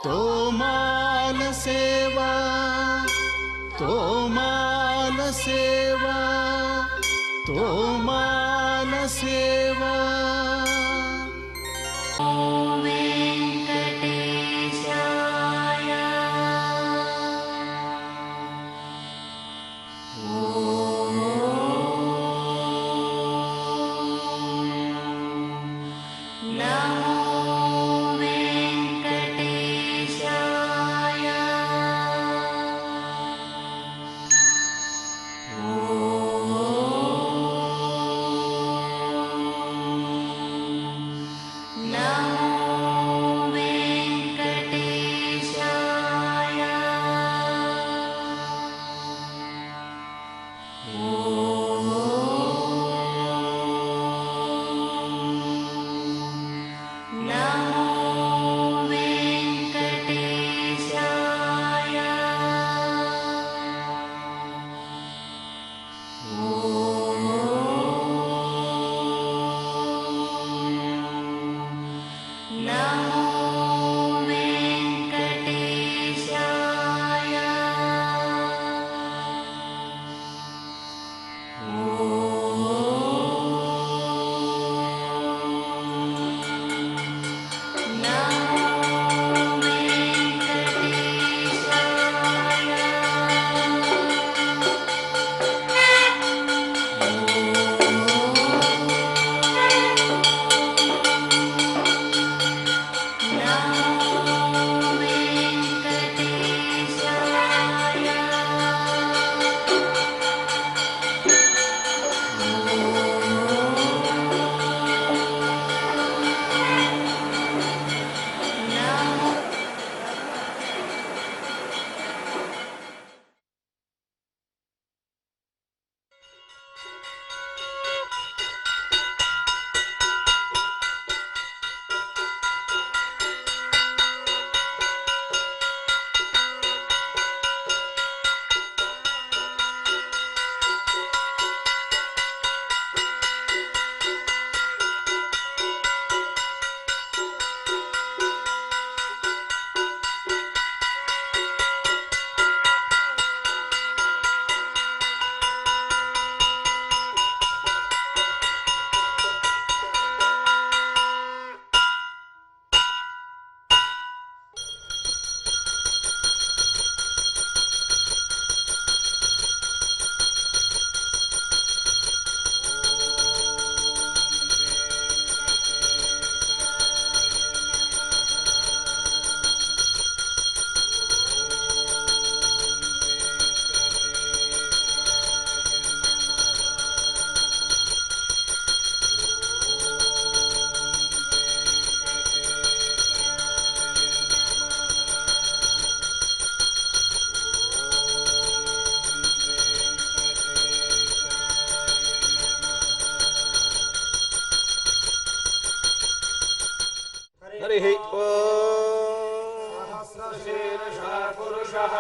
तोमाल सेवा तोमाल सेवा तोमाल सेवा। हरिः सहस्रशीर्षः पुरुषः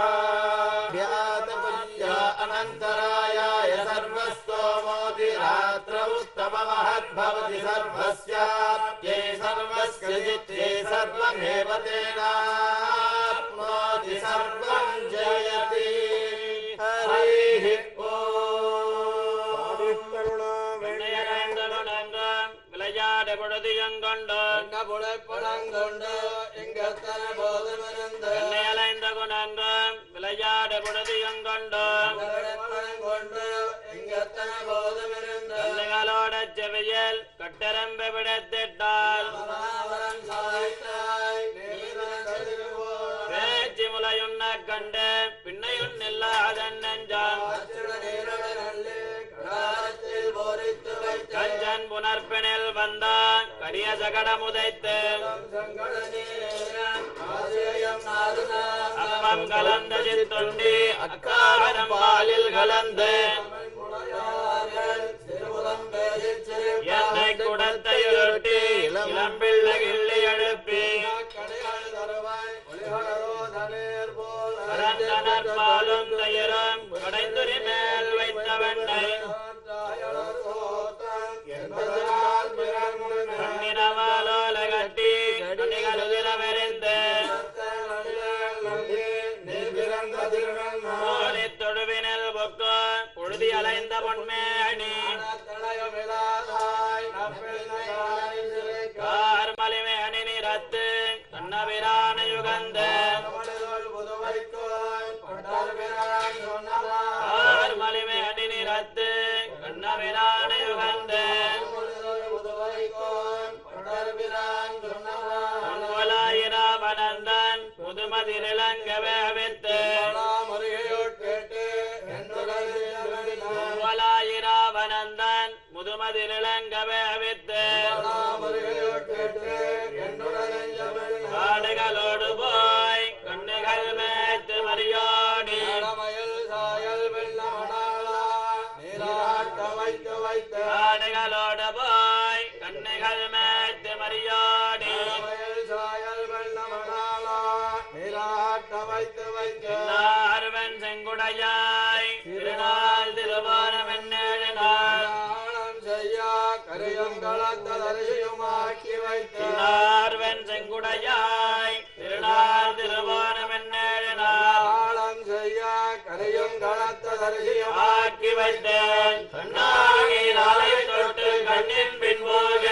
व्यातपत्या अनन्तरायाय सर्वस्तोमोऽधिरात्र उत्तममहद्भवति सर्वस्याप्यै सर्वस्य जित्यै सर्वमेव तेनाप्नोति सर्वं जयति। हरिः கஞ்சன் புனர்பெணில் வந்தான் கரிய சகடம் உதைத்து அப்பம் கலந்த சித்துண்டி அக்காரம் பாலில் கலந்து என்னை குடத்தையுருட்டி இளம்பிள்ளை கிள்ளி எழுப்பி கரந்தனர் பாலும் தயிரும் கடைந்துரி மேல் வைத்த வெண்ணை கண்ணினவாலோல கட்டி கண்ணிகளுதிரமெறிந்து பொன்மேணி கார்மலிமேணி நிறத்து கண்ணபிரான யுகந்த கார்மலிமேணி நிறத்து கண்ணபிரான யுகந்த பொன்வலாயிராவனந்தன் முதுமதிலங்கவே வித்து பொன்வலாயிராவனந்தன் முதுமதிலங்கவே வித்து காடுகளோடு போய் கண்ணுகள் மேய்த்து மரியாடி காடுகளோடு போய் கண்ணுகள் மேய்த்து மரியாடி ஆர்வன் செங்குடையாய் திருநாள் திருவாரம் என்னேழினாள் ஆர்வன் செங்குடையாய் திருநாள் திருவாரம் என்னேழினாள் ஆக்கி வைத்தேன் கண்ணாகி நாளை தொட்டு கண்ணின் பின்போக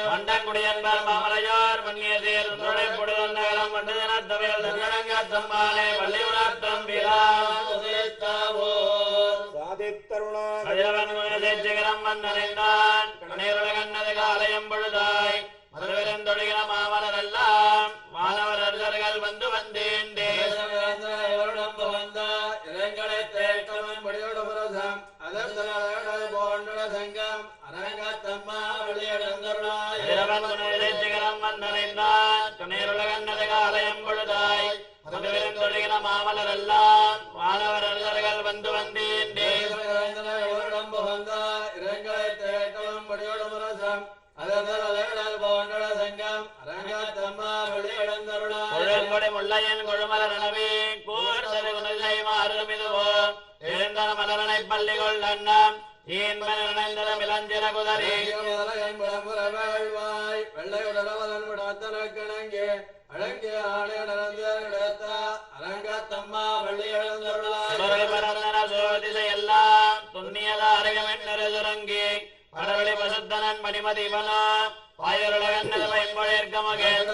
மண்டங்குடியன்பர் மாமலையார் மன்னியதேர் நுழைப்புடன் நகரம் மண்டதனத்தவையில் தங்கடங்கத்தம்பாலே பள்ளியுணர் தம்பிரான் சாதித்தருணன் குணதேச்சகரம் வந்தடைந்தான் கணேருட கண்ணது காலயம் பொழுதாய் மதுவிருந்தொழுகிற மாமலரெல்லாம் மாணவர் அர்ஜர்கள் வந்து வந்தேண்டே சங்கம் அரங்கத்தம்மா சிகரம் வந்தடைந்தான் துணையுலகன்னது காலயம் பொழுதாய் மதுவிருந்தொழுகிற மாமலரெல்லாம் மாணவர் அர்ஜர்கள் வந்து வந்தேண்டே முள்ளையன் கொழுமலரணவே கூர்த்தது குணசை மாறுமிதுவோ எழுந்தன மலரனை பள்ளிகொள் அண்ணம் ஈன்பனிழந்தனம் இளஞ்சிற குதறி வெள்ளையுடனே அழங்கிய அரங்கத்தம்மா பள்ளி எழுந்தருள சோதிசையெல்லாம் துண்ணியத அரகமென்னரு சுரங்கி கடவுளி பசுத்தனன் மணிமதிவனா வாயுருளகன்னது வைம்பொழிற்க மகன்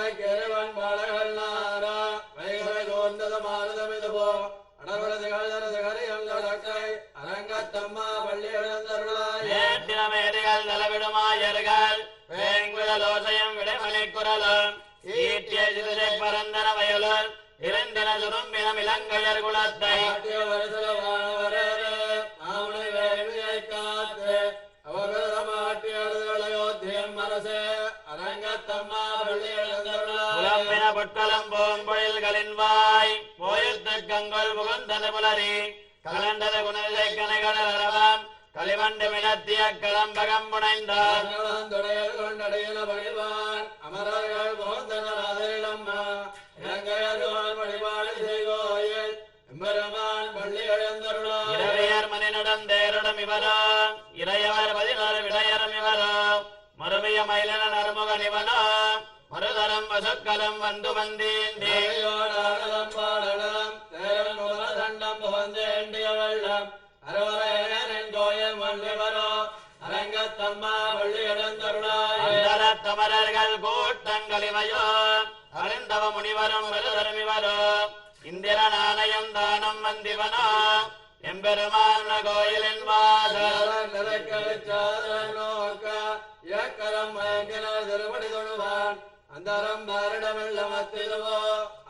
அரங்கத்தம்மா பள்ளி எழுந்தருளாயிரமேதிகள் தலவிடுமாயர்கள் வேங்குதலோசையும் விடைமணி குரலும் ஈட்டிய சிறுசை பரந்தன வயலுள் இருந்தின சுரும்பினம் இலங்கையர் குலத்தை புலம்பின பொட்டலம் போம்பொழில்களின் வாய் போயுத்து கங்கொள் புகுந்தது புலரி கலண்டது குணவிசை கனைகள் அரவம் களிமண்டு மினத்திய களம்பகம் புனைந்தார் அமரர்கள் போந்தனம்மா இலங்கையர்கள் வழிபாடு செய்வோயில் எம்பெருமான் பள்ளி எழுந்தருளார் இரவியர் மணி நடந்தேரிடம் இவரோ இறையவர் 16 விடையரும் இவரோ மறுமைய மயிலன நறுமுகன் இவனோ மறுதரம் பசுக்களும் வந்து வந்தேண்டேயோடாடலம் பாடலம் தண்டம் புகந்தேண்டிய வெள்ளம் அரவரையன் கோயில் மல்லிவரோ அரங்கத்தம்மா பள்ளி எழுந்தருளாய் அமரர்கள் கூட்டங்களிவையோ அறிந்தவ முனிவரும் விருதருமிவரோ இந்திரன் ஆணையம் தானம் வந்திவனோ எம்பெருமான கோயிலின் வாசல் ஏக்கரம் மயங்கினால் திருவடி தொழுவான் அந்தரம் பாரிடமெல்லமத்திலுவோ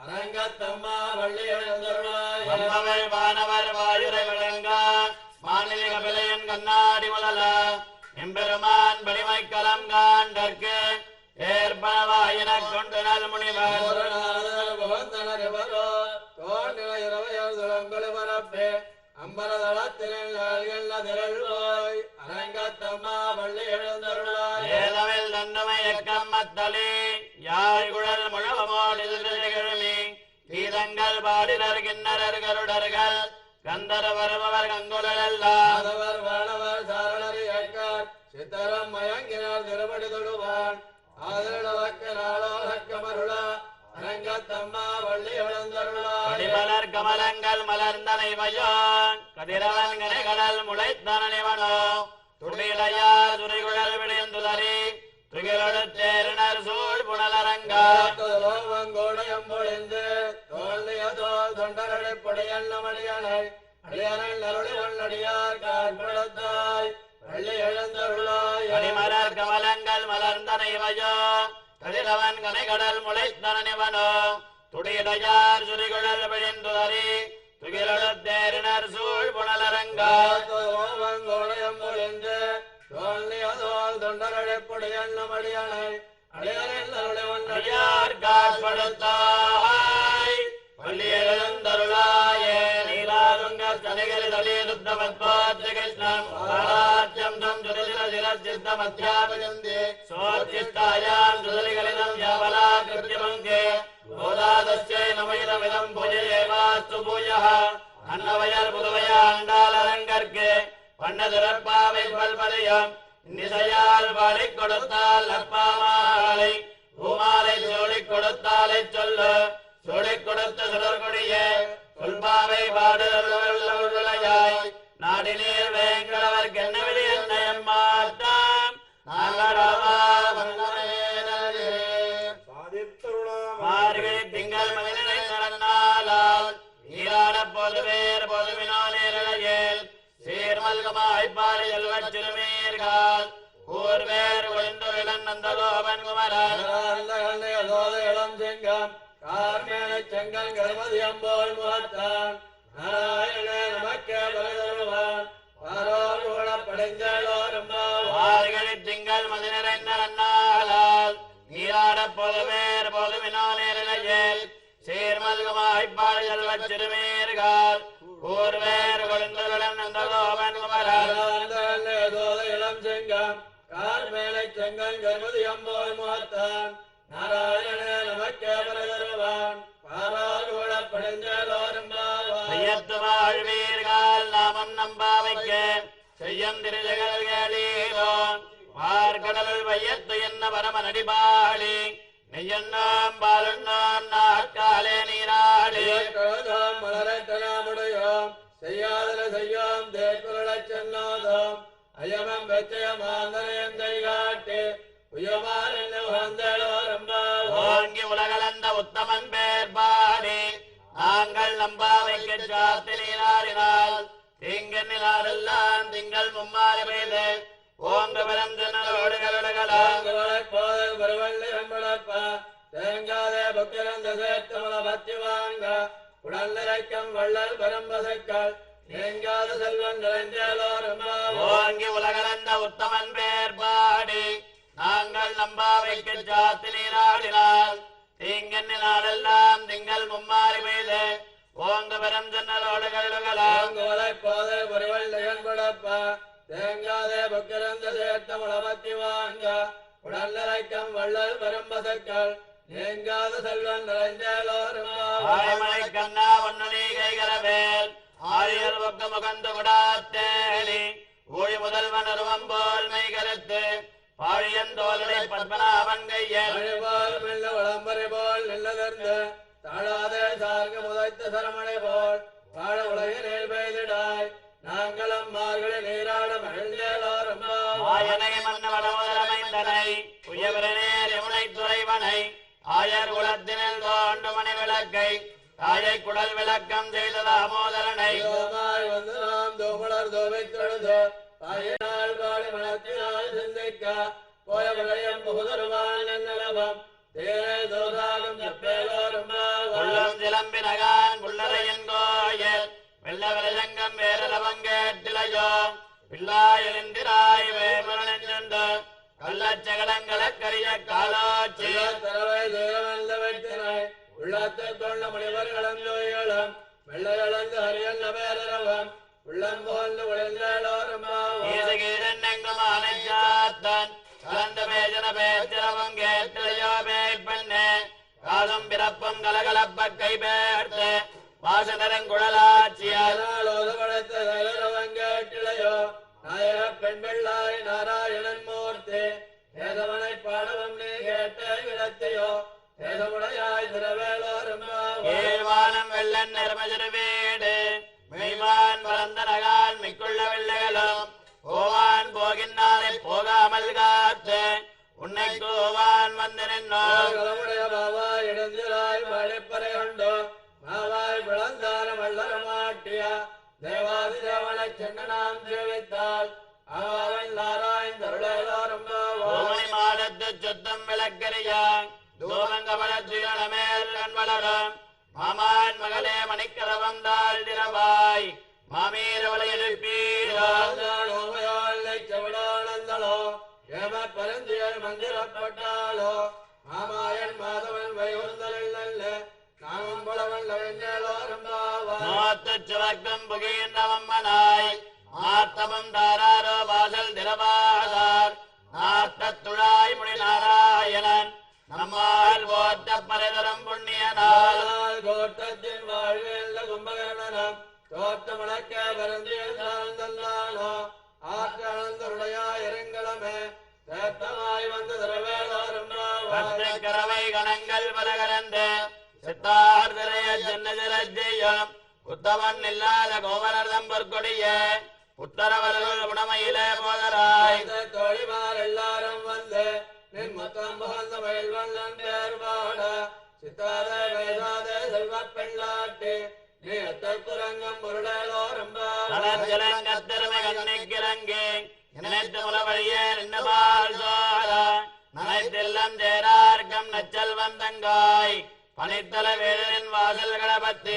அரங்கத்தம்மா வள்ளி எழுந்தருளாய் வம்பவள் வானவர் வாயுரை விளங்க மாநில கபிலையன் கண்ணாடி முதல எம்பெருமான் வடிமைக்கலம் காண்டற்கு ஏற்பவாயினக் கொண்டு நல் முனிவர் அம்பரதளத்திரள்வோய் அரங்கத்தம்மா வள்ளி எழுந்தருளாய் ஏதமில் தன்னுமை எக்கம் மத்தளி யாழ் குழல் முழவமோடி திகழ்மி கீதங்கள் பாடினர் கிண்ணரர் கருடர்கள் கந்தர வருபவர் கங்குலெல்லாம் வானவர் சாரணரி ஏற்கார் சித்தரம் மயங்கினார் திருப்படி தொடுவான் ஆதரவக்கமருளா அரங்கத்தம்மா வள்ளி எழுந்தருளாய் அடிமலர் கமலங்கள் மலர்ந்தனைவையோன் கதிரவன் கனைகடல் முளைத்தனவனோ துடிலையார் துறைகுழல் விளைந்துதறி துகிலொடுத்தேரினர் சூழ் புனலரங்கா கோடையம்பொழிந்து தோல்லியதோல் தொண்டரடைப்படையண்ணமடியானை அடியானல் அருளி ஒன்னடியார் காற்படுத்தாய் வள்ளி எழுந்தருளாய் அடிமலர் கமலங்கள் மலர்ந்தனைவையோ கதிரவன் கனைகடல் முளைத்தனவனோ துடிலையார் துறைகுழல் விளைந்துதறி துகிலொடுத்தேரினர் சூழ் புனலரங்கா கோடையம்பொழிந்து தோல்லியதோல் தொண்டரடைப்படையண்ணமடியானை அடியானல் அருளி ஒன்னடியார் காற்படுத்தாய் வள்ளி எழுந்தருளாயே நீலாதுங்க சனகிரி தலி ருத்தமத்வாத்ய கிருஷ்ணம் பாராஜ்யம் தம் ஜுதிரசிரசித்தமத்யாபஜந்தே சோச்சிஷ்டாயாம் ஜுதலிகளிதம் யாவலா கிருத்யமங்கே கோதாதஸ்யை நமைதமிதம் பூஜையேவாஸ்து பூயः அன்னவயர் புதுவைய ஆண்டாளரங்கற்கு பண்ணதிறப்பாவை பல்பதையம் நிசையால் வாழிக் கொடுத்தால் அப்பாமாலை பூமாலை சோழிக் கொடுத்தாலை சொல்லு சோழிக் கொடுத்த சுடர்கொடிய சொல்பாவை பாடுதலாய் நாடினீர் வேங்கடவர் கென்னவிடி என்னயம் மாட்டாம் மார்கழி திங்கள் மதிலை நடந்தாலால் நீராட பொதுவேர் பொதுவினோ நேரலையில் சீர்மல்கமாய்ப்பாறை செல்வச் சிறுமீர்கள் கூர்வேர் ஒளிந்துரிடன் நந்தகோபன் குமரன் இளம் செங்கம் கார்மேனை செங்கல் கருமதி அம்போல் முகத்தான் நாராயண நமக்கே பலதருவான் பாரோர் கூட படைஞ்சலோரும் மார்கழி திங்கள் மதிலை நடந்தாலால் நீராட பொதுவேர் பொதுவினோ நேரலையில் சீர்மல்கமாய்ப்பாறை செல்வச் சிறுமீர்கள் கூர்வேர் ஒளிந்துரிடன் நந்தகோபன் குமரன் இளம் செங்கம் கார்மேனை செங்கல் கருமதி அம்போல் முகத்தான் நாராயண நமக்கே பலதருவான் பாரோர் கூட படைஞ்சலோரும் செய்யத்து வாழ்வீர்கள் நாமம் நம்பாவைக்க செய்யம் திருஜகள் கேளீரோன் பார்க்கடல் வையத்து என்ன பரம நடிபாளி நெய்யண்ணாம் பாலுண்ணாம் நாட்காலே நீராளி மலரட்டனாமுடையோம் செய்யாதல செய்யோம் தேக்குரளச் சென்னாதோம் அயமம் வெச்சயமாந்தனையம் கைகாட்டு உயமான் என்ன உகந்தளோரும் ஓங்கி உலகளந்த உத்தமன் பேர் பாடி நாங்கள் நம்பாவைக்கு சாத்தி நீராடினால் தீங்கெல்லாம் திங்கள் மும்மாறி பெய்து ஓங்க பிறந்தனோடு கருடகலாம் தேங்காதே புக்கிரந்த சேர்த்தமல பத்தி வாங்க உடல் நிறைக்கம் வள்ளல் பரம்பசக்கள் தேங்காத செல்வன் நிறைந்தோரும் ஓங்கி உலகளந்த உத்தமன் பேர் பாடி நாங்கள் நம்பாவைக்கு சாத்தி நீராடினால் தீங்கெண்ணி நாளெல்லாம் திங்கள் மும்மாறி பெய்து ஓங்க பிறந்தனோடு கருடகலாம் போதை பொறிவள் நிகழ்படப்பா தேங்காதே புக்கிரந்த சேர்த்தமல பத்தி வாங்க உடல் நிறைக்கம் வள்ளல் பரம்பசக்கள் தேங்காத செல்வன் நிறைந்தோரும் ஆய்மலை கண்ணா ஒன்னு கைகரவேல் ஆரியர் பக்க முகந்து விடாத்தேடி ஊழி முதல்வன் அருவம் போல் மெய் கருத்து பாழியந்தோலை பத்மநாபன் கையல் போல் மெல்ல விளம்பரை போல் நில்லதர்ந்து தாழாதே சார்க முதைத்த சரமணை போல் வாழ உலகினில் பெய்திடாய் நாங்களும் மார்களை நீராட மகிழ்ந்தோரும் மாயனை மன்ன வடமுதலமைந்தனை உயவரனே மலர் தோவைத்தொழுது பாயினால் பாடி மனத்தினால் சிந்திக்க போய விளையம் புகுதருவான் என்னலவம் தேரை தோதாகும் எப்பேலோரும் உள்ளம் சிலம்பினகான் புள்ளரையன் கோயில் வெள்ள விலங்கம் வேரலவங்கேட்டிலையோ பிள்ளாயிராய் வேமரனென்று கள்ளச்சகடங்களக்கரிய காலாட்சி தரவை தேவந்த வைத்தினை உள்ளத்தை கொண்ட முனிவர்களும் ஜோய்களும் வெள்ளையளந்து ஹரியல்ல பேரரவம் உள்ளம் போன்று உழைந்தோரும் ஈசகீரன்னெங்குமானச்சாத்தன் கலந்த பேஜன பேச்சிரவம் கேட்டிலையோ பேய்பெண்ணே காலம் பிறப்பும் கலகலப்ப கை பேர்த்து வாசனரங்குழலாட்சியால் படைத்தவங்கேட்டிலையோ நாயக பெண் வெள்ளாய் நாராயணன் மூர்த்தி தேசவனை பாடவும் நீ கேட்ட இடத்தையோ தேசமுடையாய் திரவேலோரும் ஏழ்வானம் வெள்ளன் நிறமஜரு வீடு மெய்மான் வளர்ந்த நகால் மிக்குள்ள வெள்ளைகளும் போவான் போகின்றாலே போகாமல் காத்து உன்னை கோவான் வந்து நின்றோம் களமுடைய பாவா இடந்திராய் மழைப்பறை கொண்டோ மாவாய் விளந்தான வள்ளர மாட்டிய தேவாதி தேவனை சென்னனாம் சேவித்தால் அவன் நாராயணருளோரும் ஓமணி மாடத்து சுத்தம் விளக்கரியான் தூமங்கபலத்துயரமேல் கண் வளரும் மாமான் மகளே மணிக்கரவம் தாழ் திரவாய் மாமீரவளை எழுப்பீரோ செவடானந்தளோ ஏம பரந்தியர் மந்திரப்பட்டாலோ மாமாயன் மாதவன் வைகுந்தல் நல்ல நாமம் பலவன் வெண்ணேலோரும் மாத்து சுவர்க்கம் புகின்றவம்மனாய் மாத்தவம் தாராரோ வாசல் திரவாதார் நாட்டத்துழாய் முடி நாராயணன் நம்மால் போத்த பரதரம் புண்ணியனால் கோட்டத்தின் வாழ்வில் கும்பகர்ணனம் தோட்ட முழக்க பரந்தியல் சார்ந்தல்லானோ ஆற்றந்தருடையா இறங்கலமே தேத்தமாய் வந்து திரவேலோரும் கரவை கணங்கள் பலகரந்து சித்தார் திரைய ஜன்னஜரஜெய்யம் உத்தமன் இல்லாத கோவலர்தம் பொற்கொடிய உத்தரவர்கள் உடமையிலே போதராய் தோழிமார் எல்லாரும் வந்து நின் மொத்தம் புகழ்ந்த வயல்வண்ணன் பேர் பாட சித்தாத வேதாத செல்வ பெண்ணாட்டி நீ அத்தற்குரங்கம் பொருளோரும் தளர்ஜலங்கத்திறமை கண்ணிக்கிறங்கி நினைத்து முலவழியே நின்னபால் சோழ நனைத்தெல்லாம் சேரார்க்கம் நச்சல் வந்தங்காய் பனித்தல வேடனின் வாசல் கடபத்து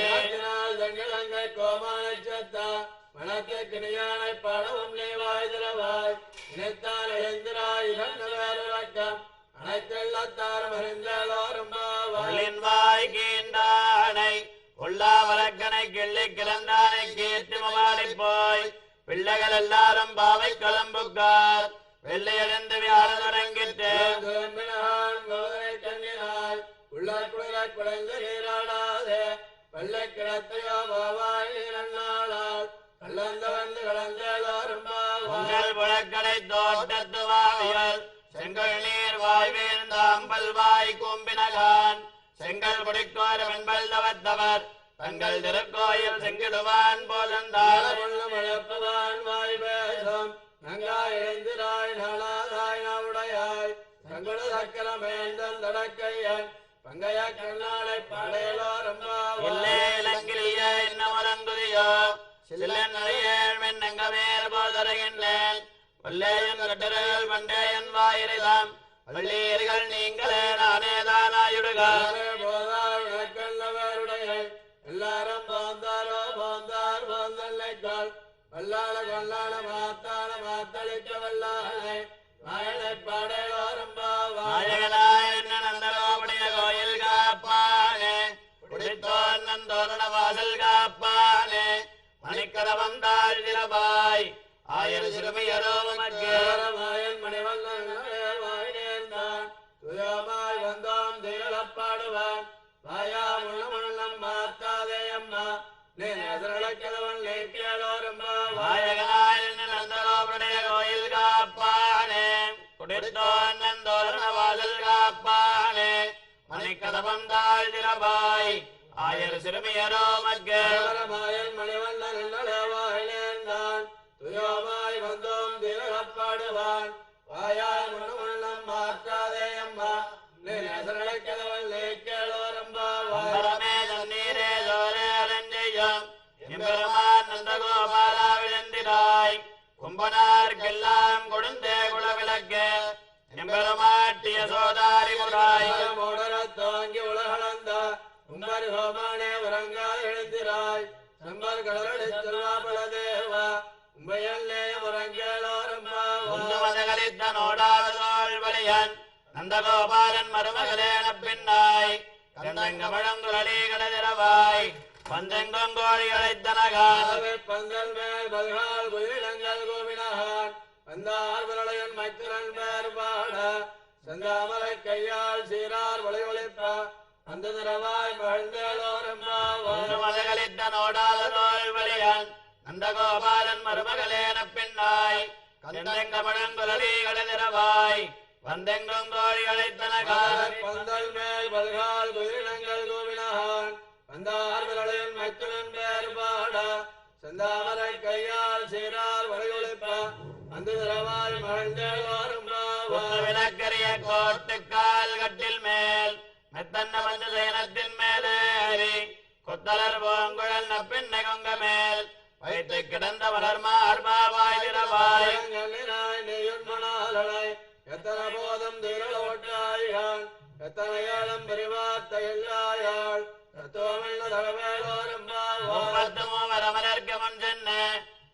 தங்கிழங்கை கோமானச்சத்தா மனத்தை கிணியானை பாடவும் நீ வாய் திரவாய் நினைத்தால் எழுந்திராய் வேறுக்கம் அனைத்தெல்லாத்தாரும் அறிந்தோரும் உள்ளின் வாய் கீண்டானை உள்ளா வழக்கனை கிள்ளி கிளந்தானை கீர்த்தி மவாடி போய் பிள்ளைகள் எல்லாரும் பாவை கிளம்புக்கார் வெள்ளையடைந்து வியாழன் உறங்கிட்டு தங்கினாய் உள்ளார் குளிராய் குழந்தை நீராடாதே வெள்ளை கிடத்தையோ பாவாய் நீரண்ணாளால் கலந்த வந்து கலந்தோரும் உங்கள் புழக்கடை தோட்டத்து வாவியல் செங்கல் நீர் வாய்வேந்த அம்பல் வாய் கூம்பினகான் செங்கல் குடிக்கோர் வெண்பல் தவத்தவர் தங்கள் திருக்கோயில் செங்கிடுவான் போதந்தாள் மழப்பவான் வாய் பேசும் நங்காய் எழுந்திராய் நாளாதாய் நாவுடையாய் தங்களு சக்கரமேந்தன் தடக்கையன் பங்கைய கண்ணாளை படையலோரும் இல்லே இலங்கிலிய இன்னமரங்குதியோ சில்லன் நடையேழ் மென்னங்கமேல் போதருகின்றேன் வல்லேயன் கட்டர்கள் பண்டேயன் வாயிரிதாம் வள்ளீர்கள் நீங்களே நானேதானாயுடுகார் போதாருடைய எல்லாரும் போந்தாரோ போந்தார் போந்தல்லைக்கால் வல்லாள கொல்லாள மாத்தாள மாத்தளிக்க வல்லாளை வாயனை பாடையோரும் நாயகனாய் நந்தகோபுடைய கோயில் காப்பானே குடித்தோன் நந்தோரண வாசல் காப்பானே மணிக்கரவம் தாழ் திரவாய் ஆயிரம் சிறுமியரோ மாயன் மணிவல்லன் வாயினேந்தான் துயமாய் வந்தோம் திரளப்பாடுவான் வாயா முள்ளம் மாத்தாதே அம்மா நீ நகரக்கிழவன் லேக்கியோரும் நாயகனாய் நந்தகோபுடைய கோயில் காப்பானே குடித்தோன் நந்தோரண வாசல் காப்பானே மணிக்கதவம் தாழ் திரவாய் ஆயிரம் சிறுமியரோ மாயன் மணிவல்லன் வாயினேந்தான் துயமாய் வந்தோம் திரளப்பாடுவான் வாயா முள்ளம் மாத்தாதே அம்மா நீ நகரக்கிழவன் லேக்கியோரும் அம்பரமே தண்ணீரே ஜோரே அரஞ்செய்யும் எம்பெருமான் நந்தகோபாலா விழுந்திரா கும்பனார்க்கெல்லாம் கொடுந்தே குலவிளக்கு எம்பெருமாட்டிய சோதாரி முராய் மோடரத்தாங்கி உலகளந்த உம்பர் சோமானே உறங்கால் எழுந்திராய் சம்பர் கடலடி செல்வாபல தேவா உம்பையல்லே உறங்கேளோரம்பா உந்து மதகளித்த நோடாதோள் வலியன் நந்தகோபாலன் மருமகளேன பின்னாய் கந்தங்கமழங்குழலி கடதிரவாய் பந்தெங்கோழி அழைத்தனகால் பந்தல் மேல் பல்கால் குயிலங்கள் கோவினகான் வந்தார் விரலையன் மைத்திரன் பேர் பாட செந்தாமரை கையால் சீரார் ஒளி ஒளிப்ப அந்த நிறவாய் மகிழ்ந்தேளோரம்பா உந்து மதகளித்த நோடாதோள் வலியன் நந்தகோபாலன் மருமகளேன பின்னாய் கந்தங்கமழங்குழலி கடதிரவாய் வந்தெங்கோழி அழைத்தனகால் பந்தல் மேல் பல்கால் குயிலங்கள் கோவினகான் வந்தார் விரலையன் மைத்திரன் பேர் பாட செந்தாமரை கையால் சீரார் ஒளி ஒளிப்ப அந்த நிறவாய் மகிழ்ந்தேளோரம்பா விளக்கரிய கோட்டுக்கால் கட்டில் மேல் மெத்தன்ன வந்து சேனத்தின் மேலேறி கொத்தலர் பூங்குழல் நப்பின்னை கொங்க மேல் வைத்து கிடந்த வளர் மார்பாவாய் திரவாய் நெய்யுண்மணாலனை எத்தனை போதும் திரளோட்டாயான் எத்தனை ஏழம் பெரிவார்த்த எல்லாயாள் தத்துவமெல்ல தகவேளோரம்பாவாய் முப்பத்து மூவரமரர்க்கு முன் சென்று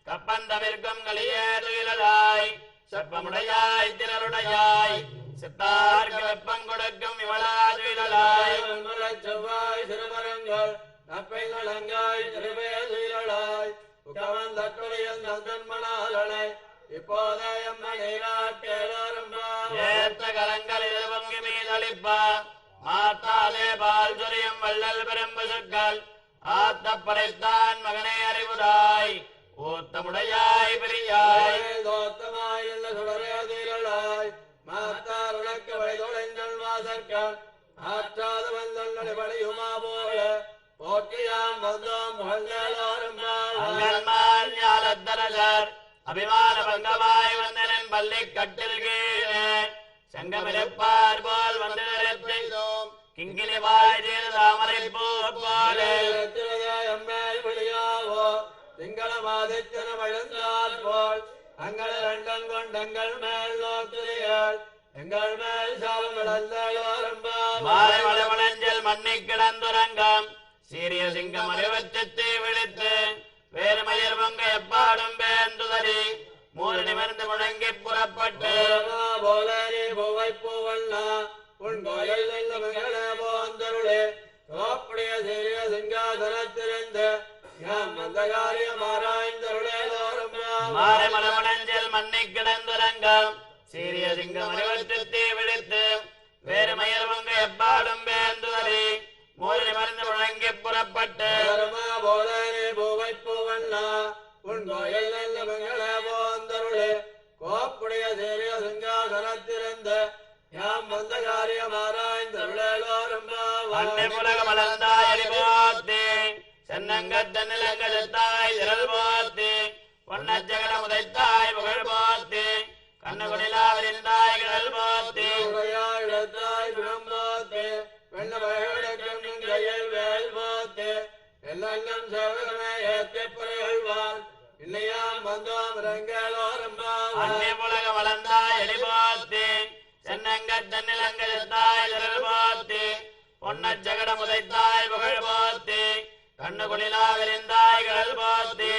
கப்பந்தமிர்க்கும் களியே துயிலாய் செப்பமுடையாய் திரளுடையாய் சித்தார்க்கு வெப்பம் கொடுக்கும் இவளா துயிலாய் செவ்வாய் சிறுமரங்கள் நப்பை நலங்காய் திருவே துயிலாய் உக்கவன் தட்டுடையன் தந்தன்மணாலனை இப்போதே ஏத்த கரங்கள் இது பொங்கி மீதளிப்ப மாத்தாதே பால் சொரியும் வள்ளல் பெரும்பு சொற்கள் ஆத்த படைத்தான் மகனே அறிவுடாய் ஊத்தமுடையாய் பிரியாய் தோத்தமாய் இல்ல சுடரே தீரலாய் மாத்தார் உனக்கு வயதொழைந்தல் வாசற்கள் ஆற்றாத வந்தல் படையுமா போல போற்றியாம் வந்தோம் அங்கன்மால் ஞாலத்தரசர் அபிமான பங்கமாய் வந்தனன் பள்ளி கட்டில் கீழே செங்கமிருப்பார் போல் வந்து நிறுத்தினோம் கிங்கிலி வாய் தாமரை பூ போலே எம்மேல் விழியாவோ திங்கள மாதித்தன வழுந்தால் போல் அங்கள் ரெண்டம் கொண்டங்கள் மேல் நோக்குறியாள் எங்கள் மேல் சாலம் மாலை மலைமலஞ்சல் மண்ணி கிடந்துரங்கம் சீரிய சிங்கம் அறிவச்சத்தை விழித்து வேறு மயிர் பொங்க எப்பாடும் பேந்துதறி மூறு நிமிர்ந்து முழங்கி புறப்பட்டு போலே பூவை பூவண்ணா உன் கோயில் போந்தருளே தோப்புடைய சீரிய சிங்காசனத்திலிருந்து மாலை மலமணஞ்சல் மண்ணி கிடந்துரங்கம் சீரிய சிங்கம் அறிவச்சத்தை விழித்து வேறு மயிர் பொங்க எப்பாடும் பேந்துதறி மூறு நிமிர்ந்து முழங்கி புறப்பட்டு போலே பூவை பூவண்ணா உன் கோயில் போந்தருளே கோப்புடைய சீரிய சிங்காசனத்திலிருந்து யாம் வந்த காரியம் அன்னை புலக மலர்ந்தாய் அறிவோத்தே சென்னங்கத்தன்னிலங்கத்தாய் திரள் போத்தே பொன்னச்சகட முதைத்தாய் புகழ் போத்தே கண்ணுகுடிலாவிருந்தாய் கிடல் போத்தே இடத்தாய் குணம் போத்தே வெண்ண வயடக்கம் கையில் வேல் போத்தே எல்லாம் சேவகமே ஏற்றி புறைகொள்வான் இல்லையாம் வந்தோம் ரங்களோரம்பா அன்னை புலக மலர்ந்தாய் அறிவோத்தே சென்னங்கத்தன்னிலங்கத்தாய் திரள் போத்தே பொன்னச்சகட முதைத்தாய் புகழ் போத்தே கண்ணுகுடிலாவிருந்தாய் கிடல் போத்தே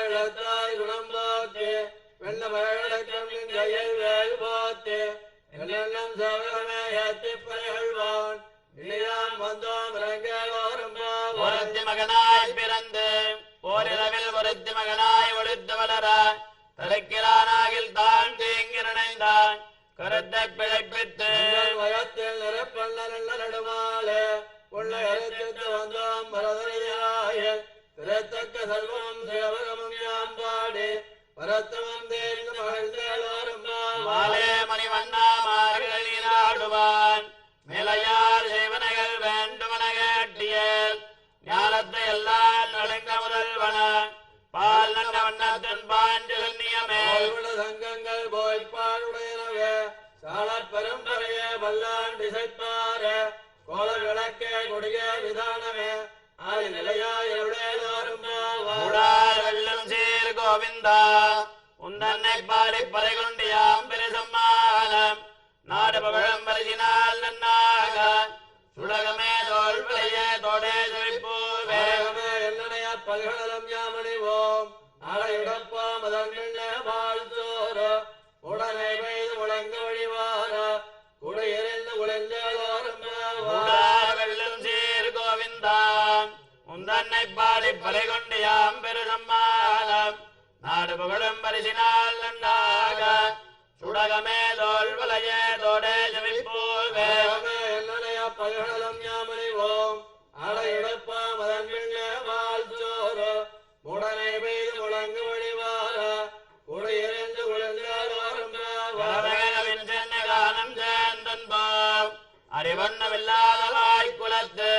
இடத்தாய் குணம் போத்தே வெண்ண வயடக்கம் கையில் வேல் போத்தே எல்லாம் சேவகமே ஏற்றி புறைகொள்வான் இல்லையாம் வந்தோம் ரங்களோரம்பா ஒருத்தி மகனாய் பிறந்து ஓரிரவில் ஒருத்தி மகனாய் ஒழித்து வளர தடுக்கிறானாகில் தான் தீங்கிரணைந்தான் கருத்தை பிழைப்பித்து வயத்தில் நிறப்பண்ண நடுமாலே உள்ள எழுத்து வந்தோம் பரதனையாய திரைத்தக்க செல்வம் சேவகமும் யாம்பாடி பரத்தமும் தேர்ந்து மகிழ்ந்தோரம்பா மாலே மணிவண்ணா மார்கள் நீராடுவான் மேலையார் செய்வனைகள் வேண்டுமன கேட்டியல் ஞானத்தை எல்லாம் நடுங்க முதல்வன பால் நல்ல வண்ணத்தின் பாஞ்சல் நியமேல் சங்கங்கள் போய்ப்பாடுடையனவே சால பரம்பரையே வல்லான் திசைப்பார கோல விளக்கே கொடிய விதானமே ஆதி நிலையாய் வெள்ளம் சீர் கோவிந்தா உந்தன்னை பாடி பறை கொண்டு யாம் பெரு சம்மானம் நாடு பகழம் பரிசினால் நன்னாக சுடகமே தோல் விளைய தோடே செழிப்பூவே என்னனைய பல்கடலம் யாமணிவோம் நாளையுடப்பா மதன் வாழ்த்தோர உடனே பெய்து முழங்கு வழிவார குடையெறிந்து குழைந்தோரும் வெள்ளம் சீர் கோவிந்தா உந்தன்னை பாடி பறை கொண்டு யாம் பெரு சம்மானம் நாடு புகழும் பரிசினால் நன்னாக சுடகமே தோல் வளைய தோடே செழிப்பூவே என்னனைய பல்கடலம் யாமணிவோம் நாளையுடப்பா மதன் வாழ்த்தோர உடனே பெய்து முழங்கு வழிவார குடையெறிந்து குழைந்தோரும் காலம் சேர்ந்தன்போம் அறிவண்ணமில்லாதவாய் குலத்து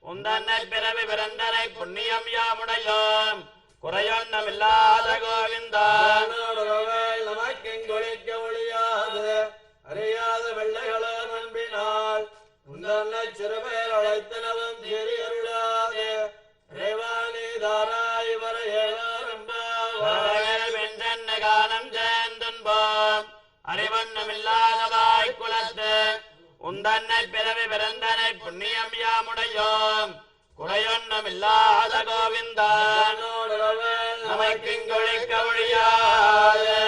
உந்தன்னை பிறவி பிறந்தனை புண்ணியம் யாமுடையோம் குறையொன்னமில்லாத கோவிந்தா நமக்கெங்கொழிக்க ஒழியாது அறியாத வெள்ளைகளோ நம்பினால் உந்தன்னை சிறுபேர் அழைத்தனவும் சிறியருளாது இறைவாணி தாராய் வர காலம் சேர்ந்துன்போம் அறிவண்ணமில்லாதவாய் குலத்து உந்தன்னை பிறவி பிறந்தனை புண்ணியம் யாமுடையோம் குறையொன்னமில்லாத கோவிந்தா நமக்கிங்கொழிக்க ஒழியாது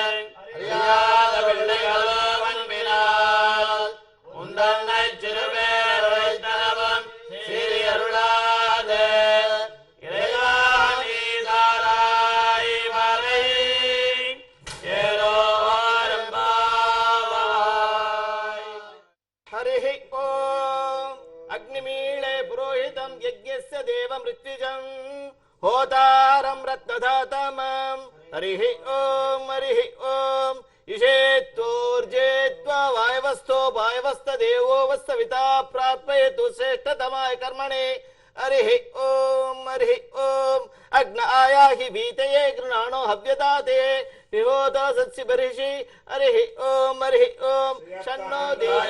அறியாத பிள்ளைகளோ அன்பினால் உந்தன்னை சிறுபேர் அழைத்தனவும் சிறியருளாது இறைவாணி தாராய் வரை हरिः ओम अग्निमीळे पुरोहितं यज्ञस्य देवं ऋत्विजं होतारं रत्नधातमं हरिः ओम इषेत्वोर्जेत्वा वायवस्थो वायवस्थदेवो वस्तविता प्राप्येतु श्रेष्ठतमाय कर्मणे हरिः ओम अग्न आयाहि वीतये गृणाणो हव्यदाते विभोतो सत्सि बर्हिषि हरिः ओम शन्नो देवो